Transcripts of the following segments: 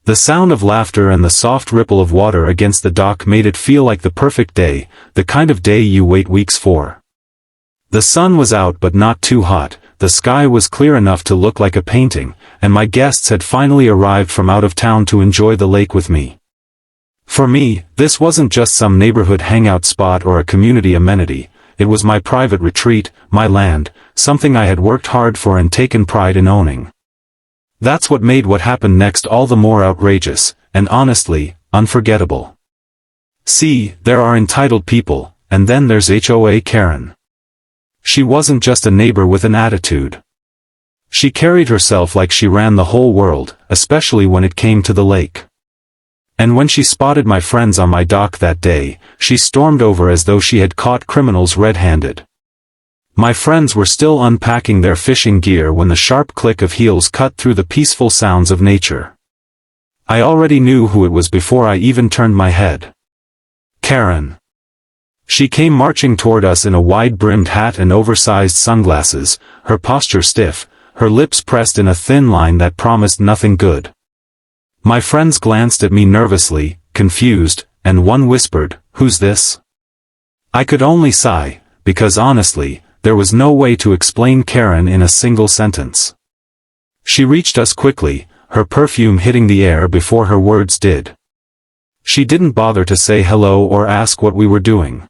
The sound of laughter and the soft ripple of water against the dock made it feel like the perfect day, the kind of day you wait weeks for. The sun was out but not too hot, the sky was clear enough to look like a painting, and my guests had finally arrived from out of town to enjoy the lake with me. For me, this wasn't just some neighborhood hangout spot or a community amenity, it was my private retreat, my land, something I had worked hard for and taken pride in owning. That's what made what happened next all the more outrageous, and honestly, unforgettable. See, there are entitled people, and then there's HOA Karen. She wasn't just a neighbor with an attitude. She carried herself like she ran the whole world, especially when it came to the lake. And when she spotted my friends on my dock that day, she stormed over as though she had caught criminals red-handed. My friends were still unpacking their fishing gear when the sharp click of heels cut through the peaceful sounds of nature. I already knew who it was before I even turned my head. Karen. She came marching toward us in a wide-brimmed hat and oversized sunglasses, her posture stiff, her lips pressed in a thin line that promised nothing good. My friends glanced at me nervously, confused, and one whispered, "Who's this?" I could only sigh, because honestly, there was no way to explain Karen in a single sentence. She reached us quickly, her perfume hitting the air before her words did. She didn't bother to say hello or ask what we were doing.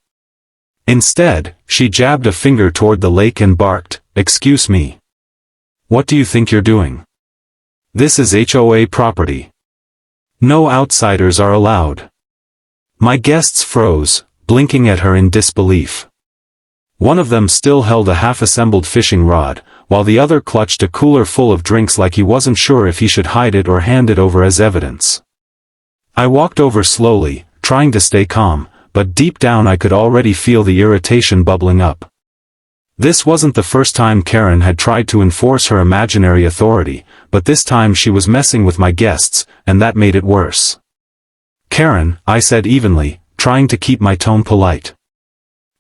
Instead, she jabbed a finger toward the lake and barked, "Excuse me. What do you think you're doing? This is HOA property. No outsiders are allowed." My guests froze, blinking at her in disbelief. One of them still held a half-assembled fishing rod, while the other clutched a cooler full of drinks like he wasn't sure if he should hide it or hand it over as evidence. I walked over slowly, trying to stay calm, but deep down I could already feel the irritation bubbling up. This wasn't the first time Karen had tried to enforce her imaginary authority, but this time she was messing with my guests, and that made it worse. "Karen," I said evenly, trying to keep my tone polite.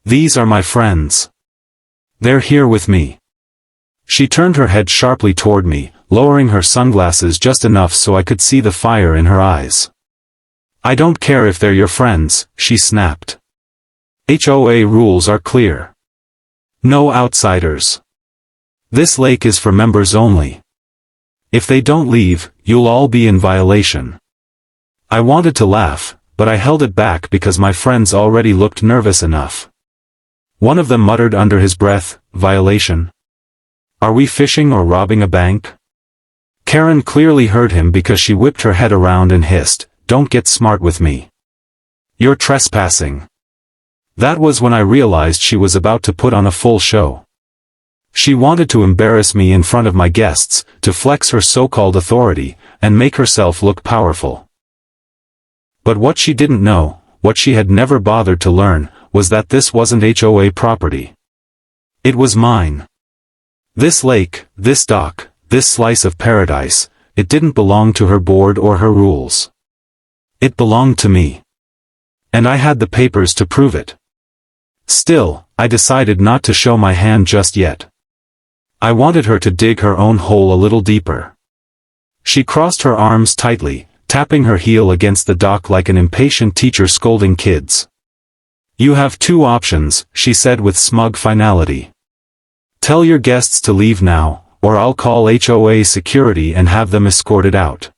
"These are my friends. They're here with me." She turned her head sharply toward me, lowering her sunglasses just enough so I could see the fire in her eyes. "I don't care if they're your friends," she snapped. "HOA rules are clear. No outsiders. This lake is for members only. If they don't leave, you'll all be in violation." I wanted to laugh, but I held it back because my friends already looked nervous enough. One of them muttered under his breath, "Violation? Are we fishing or robbing a bank?" Karen clearly heard him because she whipped her head around and hissed, "Don't get smart with me. You're trespassing." That was when I realized she was about to put on a full show. She wanted to embarrass me in front of my guests, to flex her so-called authority, and make herself look powerful. But what she didn't know, what she had never bothered to learn, was that this wasn't HOA property. It was mine. This lake, this dock, this slice of paradise, it didn't belong to her board or her rules. It belonged to me. And I had the papers to prove it. Still, I decided not to show my hand just yet. I wanted her to dig her own hole a little deeper. She crossed her arms tightly, tapping her heel against the dock like an impatient teacher scolding kids. "You have two options," she said with smug finality. "Tell your guests to leave now, or I'll call HOA security and have them escorted out."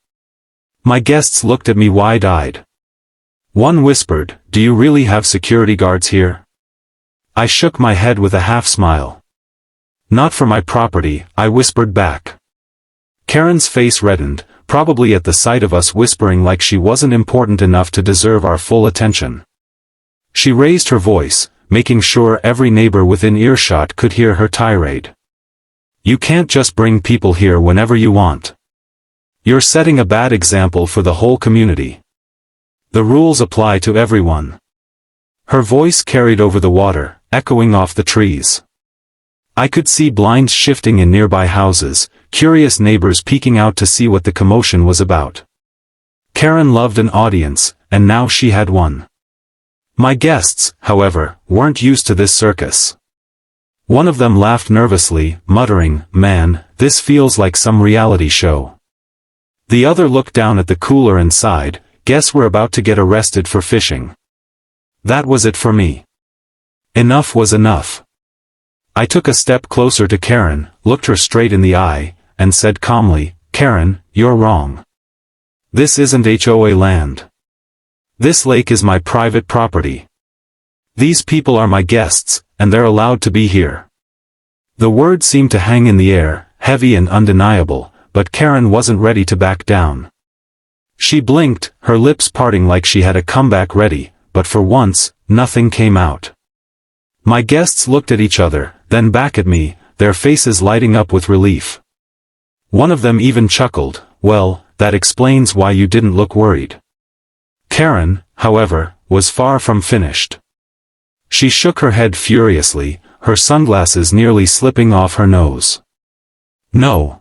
My guests looked at me wide-eyed. One whispered, "Do you really have security guards here?" I shook my head with a half-smile. "Not for my property," I whispered back. Karen's face reddened, probably at the sight of us whispering like she wasn't important enough to deserve our full attention. She raised her voice, making sure every neighbor within earshot could hear her tirade. "You can't just bring people here whenever you want. You're setting a bad example for the whole community. The rules apply to everyone." Her voice carried over the water, echoing off the trees. I could see blinds shifting in nearby houses, curious neighbors peeking out to see what the commotion was about. Karen loved an audience, and now she had one. My guests, however, weren't used to this circus. One of them laughed nervously, muttering, "Man, this feels like some reality show." The other looked down at the cooler and sighed, "Guess we're about to get arrested for fishing." That was it for me. Enough was enough. I took a step closer to Karen, looked her straight in the eye, and said calmly, "Karen, you're wrong. This isn't HOA land. This lake is my private property. These people are my guests, and they're allowed to be here." The words seemed to hang in the air, heavy and undeniable, but Karen wasn't ready to back down. She blinked, her lips parting like she had a comeback ready, but for once, nothing came out. My guests looked at each other, then back at me, their faces lighting up with relief. One of them even chuckled, "Well, that explains why you didn't look worried." Karen, however, was far from finished. She shook her head furiously, her sunglasses nearly slipping off her nose. "No.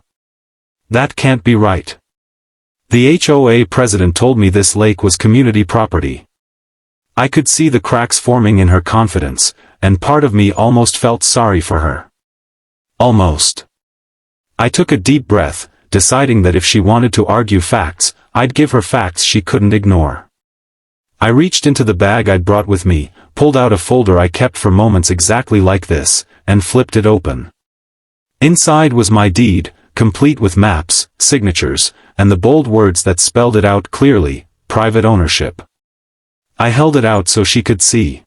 That can't be right. The HOA president told me this lake was community property." I could see the cracks forming in her confidence, and part of me almost felt sorry for her. Almost. I took a deep breath, deciding that if she wanted to argue facts, I'd give her facts she couldn't ignore. I reached into the bag I'd brought with me, pulled out a folder I kept for moments exactly like this, and flipped it open. Inside was my deed, complete with maps, signatures, and the bold words that spelled it out clearly, private ownership. I held it out so she could see.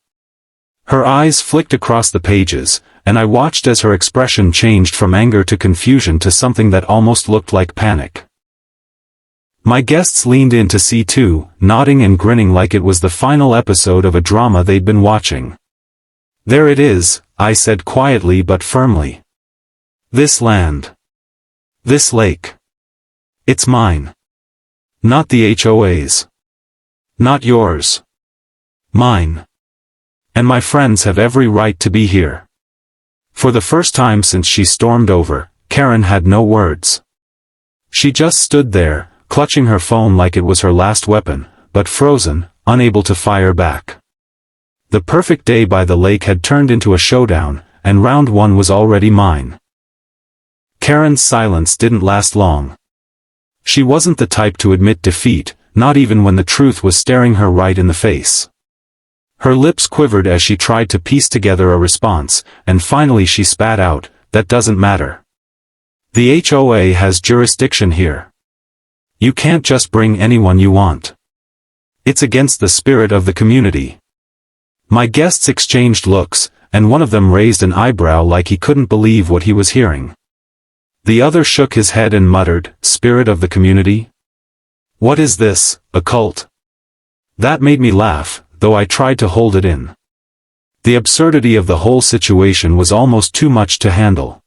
Her eyes flicked across the pages, and I watched as her expression changed from anger to confusion to something that almost looked like panic. My guests leaned in to see too, nodding and grinning like it was the final episode of a drama they'd been watching. "There it is," I said quietly but firmly. "This land. This lake. It's mine. Not the HOA's. Not yours. Mine. And my friends have every right to be here." For the first time since she stormed over, Karen had no words. She just stood there, clutching her phone like it was her last weapon, but frozen, unable to fire back. The perfect day by the lake had turned into a showdown, and round one was already mine. Karen's silence didn't last long. She wasn't the type to admit defeat, not even when the truth was staring her right in the face. Her lips quivered as she tried to piece together a response, and finally she spat out, "That doesn't matter. The HOA has jurisdiction here. You can't just bring anyone you want. It's against the spirit of the community." My guests exchanged looks, and one of them raised an eyebrow like he couldn't believe what he was hearing. The other shook his head and muttered, "Spirit of the community? What is this, a cult?" That made me laugh, though I tried to hold it in. The absurdity of the whole situation was almost too much to handle.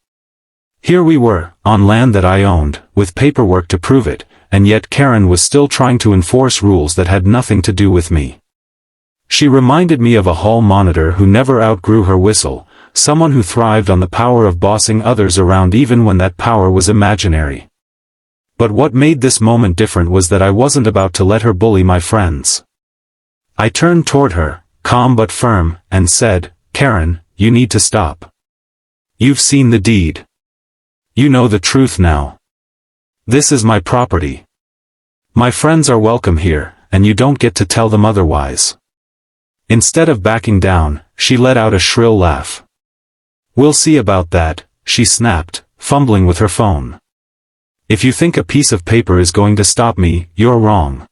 Here we were, on land that I owned, with paperwork to prove it, and yet Karen was still trying to enforce rules that had nothing to do with me. She reminded me of a hall monitor who never outgrew her whistle, someone who thrived on the power of bossing others around even when that power was imaginary. But what made this moment different was that I wasn't about to let her bully my friends. I turned toward her, calm but firm, and said, "Karen, you need to stop. You've seen the deed. You know the truth now. This is my property. My friends are welcome here, and you don't get to tell them otherwise." Instead of backing down, she let out a shrill laugh. "We'll see about that," she snapped, fumbling with her phone. "If you think a piece of paper is going to stop me, you're wrong.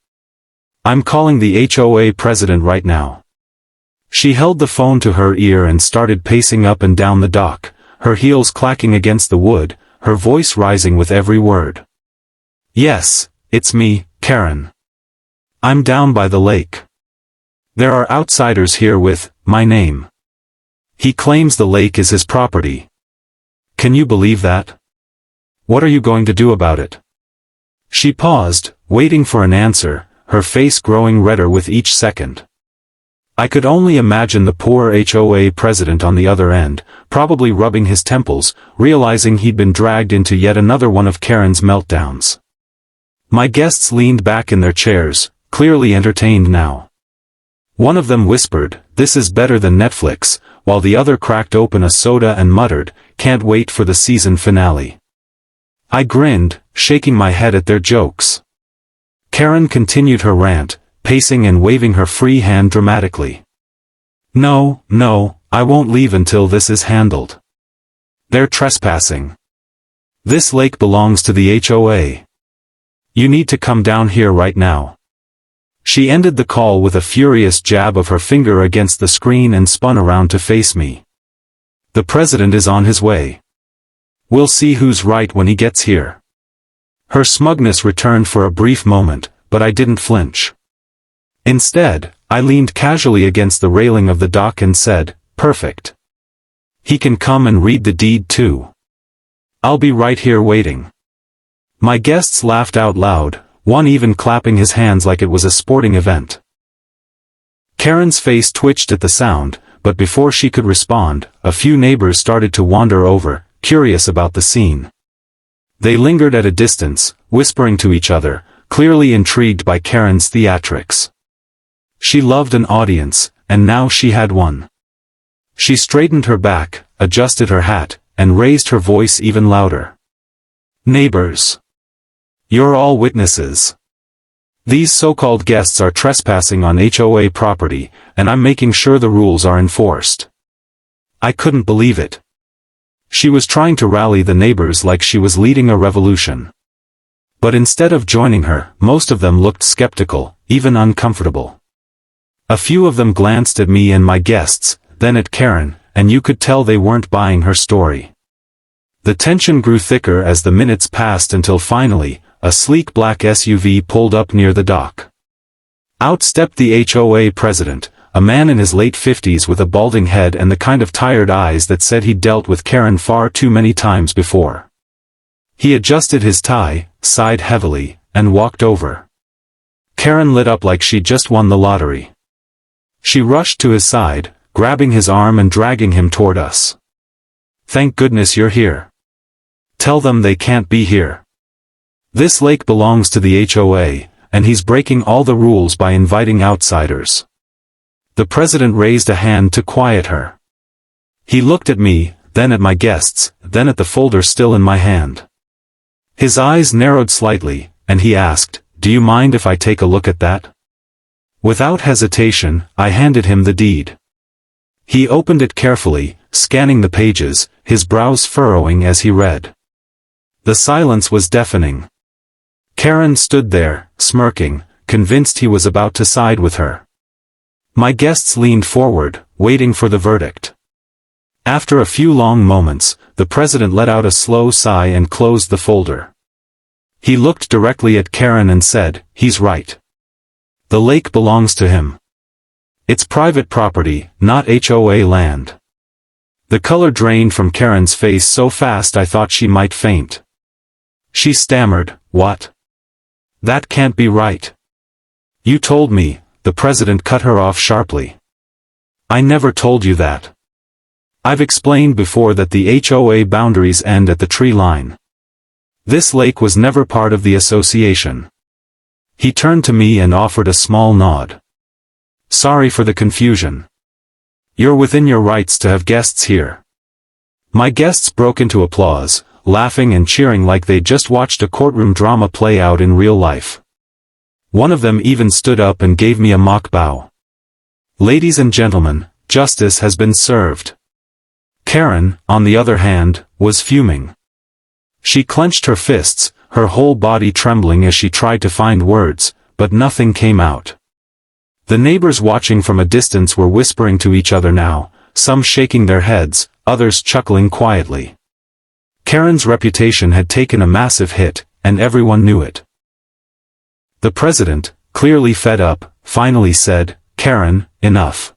I'm calling the HOA president right now." She held the phone to her ear and started pacing up and down the dock, her heels clacking against the wood, her voice rising with every word. "Yes, it's me, Karen. I'm down by the lake. There are outsiders here with my name. He claims the lake is his property. Can you believe that? What are you going to do about it?" She paused, waiting for an answer, her face growing redder with each second. I could only imagine the poor HOA president on the other end, probably rubbing his temples, realizing he'd been dragged into yet another one of Karen's meltdowns. My guests leaned back in their chairs, clearly entertained now. One of them whispered, "This is better than Netflix," while the other cracked open a soda and muttered, "Can't wait for the season finale." I grinned, shaking my head at their jokes. Karen continued her rant, pacing and waving her free hand dramatically. No, I won't leave until this is handled. They're trespassing. This lake belongs to the HOA. You need to come down here right now. She ended the call with a furious jab of her finger against the screen and spun around to face me. The president is on his way. We'll see who's right when he gets here. Her smugness returned for a brief moment, but I didn't flinch. Instead, I leaned casually against the railing of the dock and said, "Perfect. He can come and read the deed too. I'll be right here waiting." My guests laughed out loud, one even clapping his hands like it was a sporting event. Karen's face twitched at the sound, but before she could respond, a few neighbors started to wander over, curious about the scene. They lingered at a distance, whispering to each other, clearly intrigued by Karen's theatrics. She loved an audience, and now she had one. She straightened her back, adjusted her hat, and raised her voice even louder. "Neighbors. You're all witnesses. These so-called guests are trespassing on HOA property, and I'm making sure the rules are enforced." I couldn't believe it. She was trying to rally the neighbors like she was leading a revolution. But instead of joining her, most of them looked skeptical, even uncomfortable. A few of them glanced at me and my guests, then at Karen, and you could tell they weren't buying her story. The tension grew thicker as the minutes passed until finally, a sleek black SUV pulled up near the dock. Out stepped the HOA president, a man in his late 50s with a balding head and the kind of tired eyes that said he'd dealt with Karen far too many times before. He adjusted his tie, sighed heavily, and walked over. Karen lit up like she'd just won the lottery. She rushed to his side, grabbing his arm and dragging him toward us. "Thank goodness you're here. Tell them they can't be here. This lake belongs to the HOA, and he's breaking all the rules by inviting outsiders." The president raised a hand to quiet her. He looked at me, then at my guests, then at the folder still in my hand. His eyes narrowed slightly, and he asked, "Do you mind if I take a look at that?" Without hesitation, I handed him the deed. He opened it carefully, scanning the pages, his brows furrowing as he read. The silence was deafening. Karen stood there, smirking, convinced he was about to side with her. My guests leaned forward, waiting for the verdict. After a few long moments, the president let out a slow sigh and closed the folder. He looked directly at Karen and said, "He's right. The lake belongs to him. It's private property, not HOA land." The color drained from Karen's face so fast I thought she might faint. She stammered, "What? That can't be right." "You told me," the president cut her off sharply. "I never told you that. I've explained before that the HOA boundaries end at the tree line. This lake was never part of the association." He turned to me and offered a small nod. "Sorry for the confusion. You're within your rights to have guests here." My guests broke into applause, laughing and cheering like they'd just watched a courtroom drama play out in real life. One of them even stood up and gave me a mock bow. "Ladies and gentlemen, justice has been served." Karen, on the other hand, was fuming. She clenched her fists, her whole body trembling as she tried to find words, but nothing came out. The neighbors watching from a distance were whispering to each other now, some shaking their heads, others chuckling quietly. Karen's reputation had taken a massive hit, and everyone knew it. The president, clearly fed up, finally said, "Karen, enough.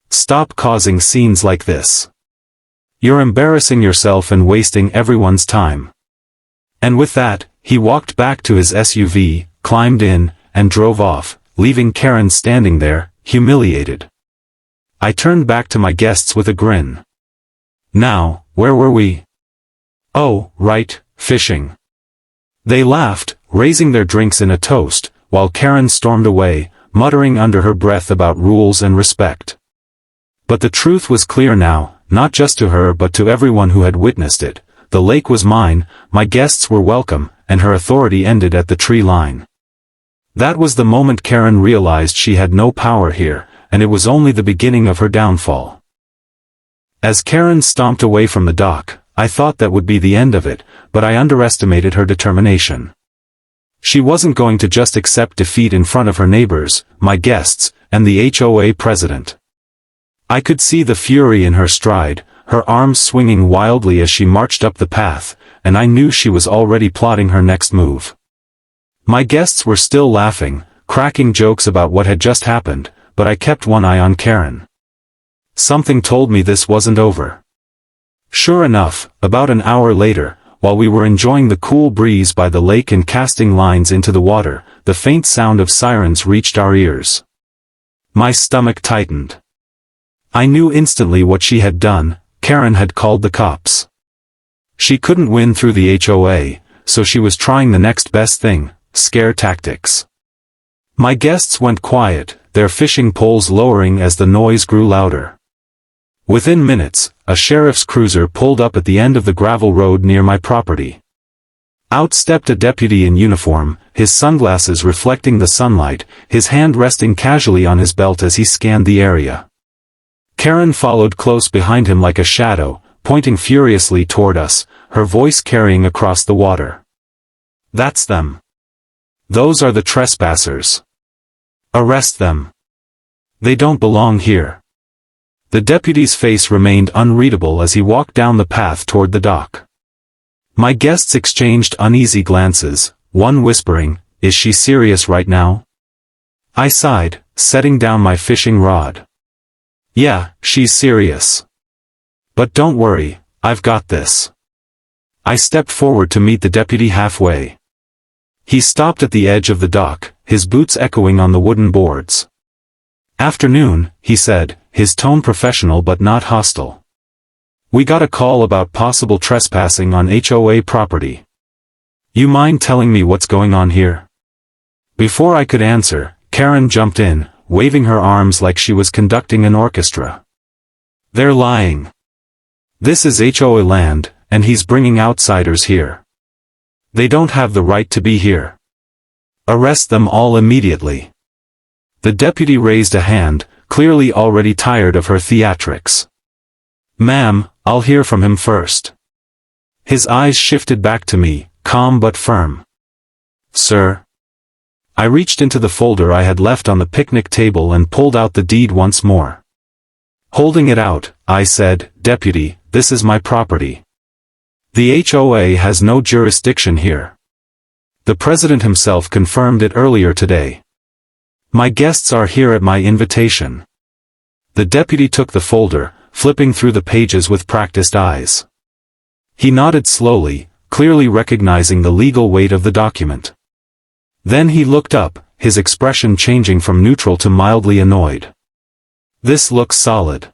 Stop causing scenes like this. You're embarrassing yourself and wasting everyone's time." And with that, he walked back to his SUV, climbed in, and drove off, leaving Karen standing there, humiliated. I turned back to my guests with a grin. "Now, where were we?" "Oh, right, fishing." They laughed, raising their drinks in a toast, while Karen stormed away, muttering under her breath about rules and respect. But the truth was clear now, not just to her but to everyone who had witnessed it. The lake was mine, my guests were welcome, and her authority ended at the tree line. That was the moment Karen realized she had no power here, and it was only the beginning of her downfall. As Karen stomped away from the dock, I thought that would be the end of it, but I underestimated her determination. She wasn't going to just accept defeat in front of her neighbors, my guests, and the HOA president. I could see the fury in her stride, her arms swinging wildly as she marched up the path, and I knew she was already plotting her next move. My guests were still laughing, cracking jokes about what had just happened, but I kept one eye on Karen. Something told me this wasn't over. Sure enough, about an hour later, while we were enjoying the cool breeze by the lake and casting lines into the water, the faint sound of sirens reached our ears. My stomach tightened. I knew instantly what she had done. Karen had called the cops. She couldn't win through the HOA, so she was trying the next best thing, scare tactics. My guests went quiet, their fishing poles lowering as the noise grew louder. Within minutes, a sheriff's cruiser pulled up at the end of the gravel road near my property. Out stepped a deputy in uniform, his sunglasses reflecting the sunlight, his hand resting casually on his belt as he scanned the area. Karen followed close behind him like a shadow, pointing furiously toward us, her voice carrying across the water. "That's them. Those are the trespassers. Arrest them. They don't belong here." The deputy's face remained unreadable as he walked down the path toward the dock. My guests exchanged uneasy glances, one whispering, "Is she serious right now?" I sighed, setting down my fishing rod. "Yeah, she's serious. But don't worry, I've got this." I stepped forward to meet the deputy halfway. He stopped at the edge of the dock, his boots echoing on the wooden boards. "Afternoon," he said, his tone professional but not hostile. "We got a call about possible trespassing on HOA property. You mind telling me what's going on here?" Before I could answer, Karen jumped in, waving her arms like she was conducting an orchestra. "They're lying. This is HOA land, and he's bringing outsiders here. They don't have the right to be here. Arrest them all immediately." The deputy raised a hand, clearly already tired of her theatrics. "Ma'am, I'll hear from him first." His eyes shifted back to me, calm but firm. "Sir?" I reached into the folder I had left on the picnic table and pulled out the deed once more. Holding it out, I said, "Deputy, this is my property. The HOA has no jurisdiction here. The president himself confirmed it earlier today. My guests are here at my invitation." The deputy took the folder, flipping through the pages with practiced eyes. He nodded slowly, clearly recognizing the legal weight of the document. Then he looked up, his expression changing from neutral to mildly annoyed. "This looks solid.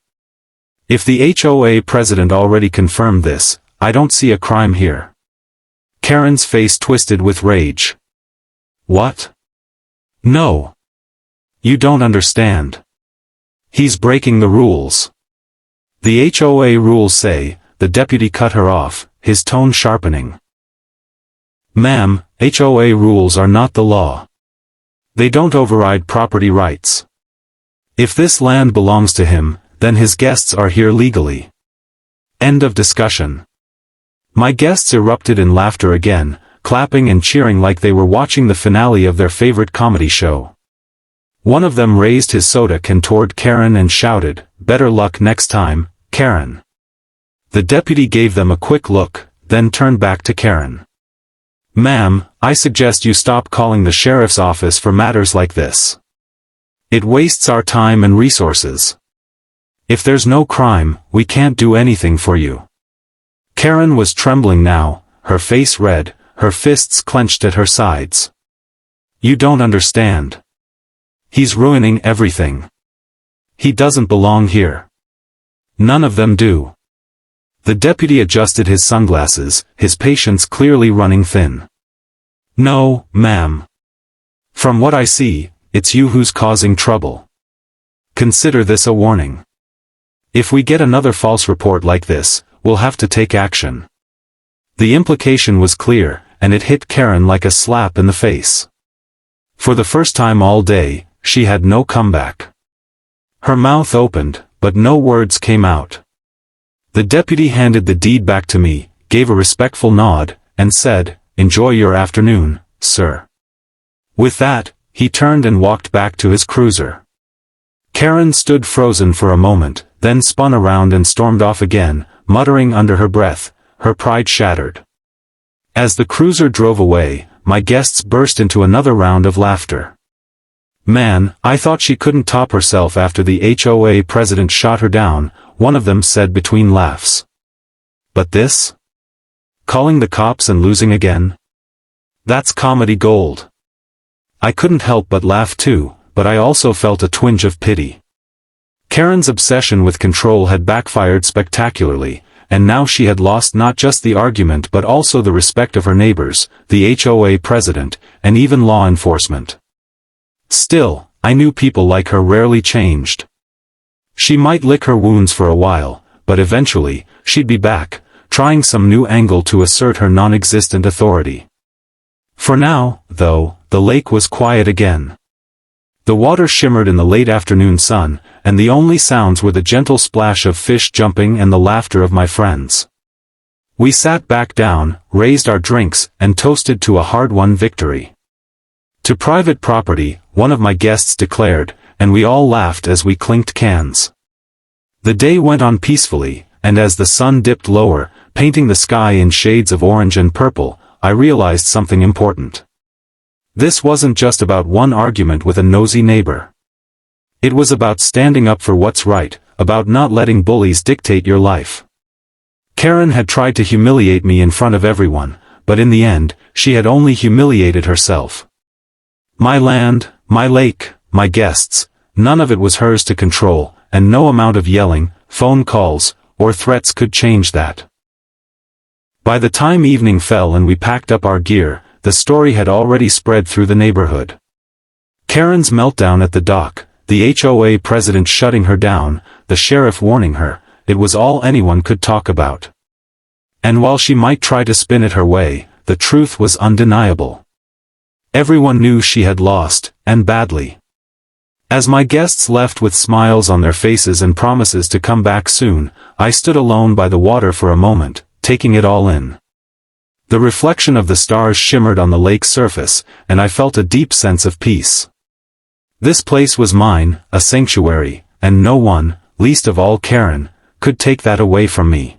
If the HOA president already confirmed this, I don't see a crime here." Karen's face twisted with rage. "What? No. You don't understand. He's breaking the rules." "The HOA rules say," the deputy cut her off, his tone sharpening. "Ma'am, HOA rules are not the law. They don't override property rights. If this land belongs to him, then his guests are here legally. End of discussion." My guests erupted in laughter again, clapping and cheering like they were watching the finale of their favorite comedy show. One of them raised his soda can toward Karen and shouted, "Better luck next time, Karen." The deputy gave them a quick look, then turned back to Karen. "Ma'am, I suggest you stop calling the sheriff's office for matters like this. It wastes our time and resources. If there's no crime, we can't do anything for you." Karen was trembling now, her face red, her fists clenched at her sides. "You don't understand. He's ruining everything. He doesn't belong here. None of them do." The deputy adjusted his sunglasses, his patience clearly running thin. "No, ma'am. From what I see, it's you who's causing trouble. Consider this a warning. If we get another false report like this, we'll have to take action." The implication was clear, and it hit Karen like a slap in the face. For the first time all day, she had no comeback. Her mouth opened, but no words came out. The deputy handed the deed back to me, gave a respectful nod, and said, "Enjoy your afternoon, sir." With that, he turned and walked back to his cruiser. Karen stood frozen for a moment, then spun around and stormed off again, muttering under her breath, her pride shattered. As the cruiser drove away, my guests burst into another round of laughter. "Man, I thought she couldn't top herself after the HOA president shot her down," one of them said between laughs. "But this? Calling the cops and losing again? That's comedy gold." I couldn't help but laugh too, but I also felt a twinge of pity. Karen's obsession with control had backfired spectacularly, and now she had lost not just the argument but also the respect of her neighbors, the HOA president, and even law enforcement. Still, I knew people like her rarely changed. She might lick her wounds for a while, but eventually, she'd be back, trying some new angle to assert her non-existent authority. For now, though, the lake was quiet again. The water shimmered in the late afternoon sun, and the only sounds were the gentle splash of fish jumping and the laughter of my friends. We sat back down, raised our drinks, and toasted to a hard-won victory. "To private property," one of my guests declared, and we all laughed as we clinked cans. The day went on peacefully, and as the sun dipped lower, painting the sky in shades of orange and purple, I realized something important. This wasn't just about one argument with a nosy neighbor. It was about standing up for what's right, about not letting bullies dictate your life. Karen had tried to humiliate me in front of everyone, but in the end, she had only humiliated herself. My land, my lake, my guests, none of it was hers to control, and no amount of yelling, phone calls, or threats could change that. By the time evening fell and we packed up our gear, the story had already spread through the neighborhood. Karen's meltdown at the dock, the HOA president shutting her down, the sheriff warning her, it was all anyone could talk about. And while she might try to spin it her way, the truth was undeniable. Everyone knew she had lost, and badly. As my guests left with smiles on their faces and promises to come back soon, I stood alone by the water for a moment, taking it all in. The reflection of the stars shimmered on the lake's surface, and I felt a deep sense of peace. This place was mine, a sanctuary, and no one, least of all Karen, could take that away from me.